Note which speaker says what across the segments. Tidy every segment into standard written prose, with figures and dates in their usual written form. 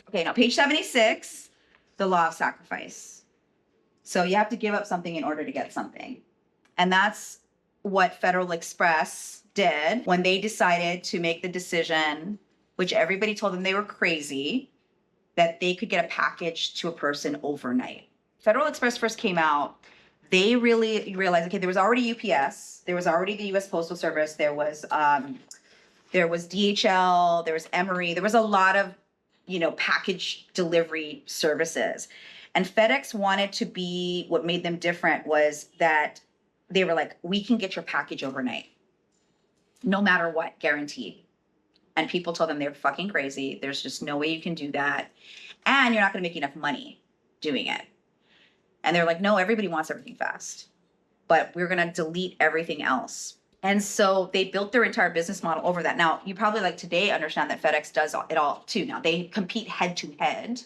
Speaker 1: Okay, now page 76, the law of sacrifice. So you have to give up something in order to get something. And that's what Federal Express did when they decided to make the decision, which everybody told them they were crazy, that they could get a package to a person overnight. Federal Express first came out, they really realized, okay, there was already UPS, there was already the US Postal Service, there was DHL, there was Emory, there was a lot of, package delivery services. And FedEx wanted to be, what made them different was that they were like, we can get your package overnight, no matter what, guaranteed. And people told them they were fucking crazy. There's just no way you can do that. And you're not going to make enough money doing it. And they're like, no, everybody wants everything fast, but we're going to delete everything else. And so they built their entire business model over that. Now, you probably like today understand that FedEx does it all too. Now they compete head to head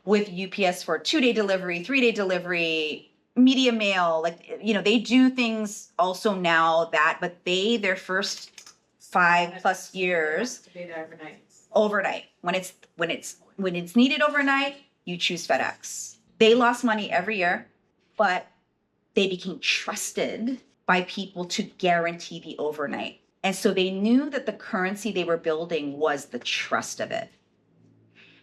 Speaker 1: with UPS for 2-day delivery, 3-day delivery, media mail. They do things also now but their first 5+ years overnight. When it's needed overnight, you choose FedEx. They lost money every year, but they became trusted by people to guarantee the overnight. And so they knew that the currency they were building was the trust of it.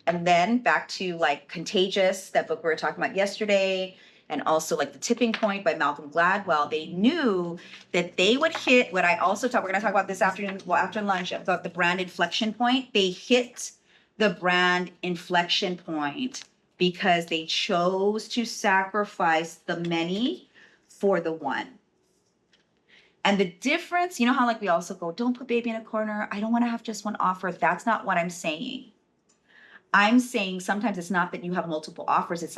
Speaker 1: And then back to Contagious, that book we were talking about yesterday, and also The Tipping Point by Malcolm Gladwell, they knew that they would hit what I also we're going to talk about this afternoon, after lunch, about the brand inflection point. They hit the brand inflection point because they chose to sacrifice the many for the one. And the difference, how we also go, don't put baby in a corner. I don't want to have just one offer. That's not what I'm saying. I'm saying sometimes it's not that you have multiple offers. It's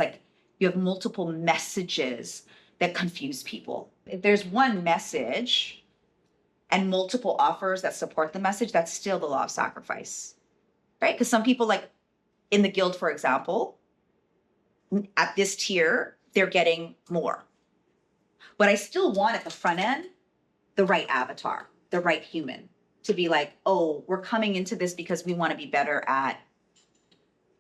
Speaker 1: you have multiple messages that confuse people. If there's one message and multiple offers that support the message, that's still the law of sacrifice, right? Because some people, in the guild, for example, at this tier, they're getting more. But I still want at the front end, the right avatar, the right human to be oh, we're coming into this because we want to be better at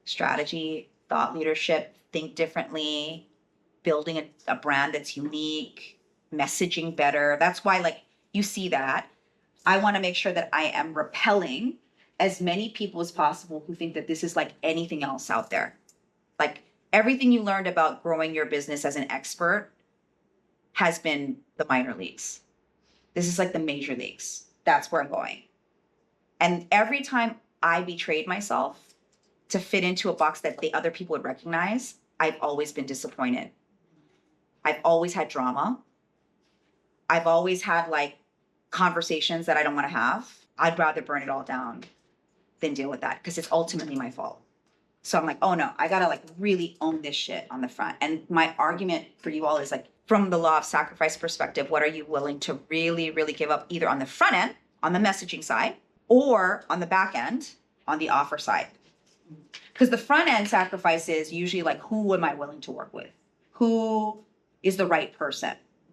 Speaker 1: strategy, thought leadership, think differently, building a brand that's unique, messaging better. That's why you see that. I want to make sure that I am repelling as many people as possible who think that this is like anything else out there. Everything you learned about growing your business as an expert has been the minor leagues. This is the major leagues. That's where I'm going. And every time I betrayed myself to fit into a box that the other people would recognize, I've always been disappointed. I've always had drama. I've always had conversations that I don't want to have. I'd rather burn it all down than deal with that because it's ultimately my fault. So I'm oh no, I gotta really own this shit on the front. And my argument for you all is from the law of sacrifice perspective, what are you willing to really, really give up either on the front end, on the messaging side, or on the back end, on the offer side? Because the front end sacrifice is usually who am I willing to work with? Who is the right person?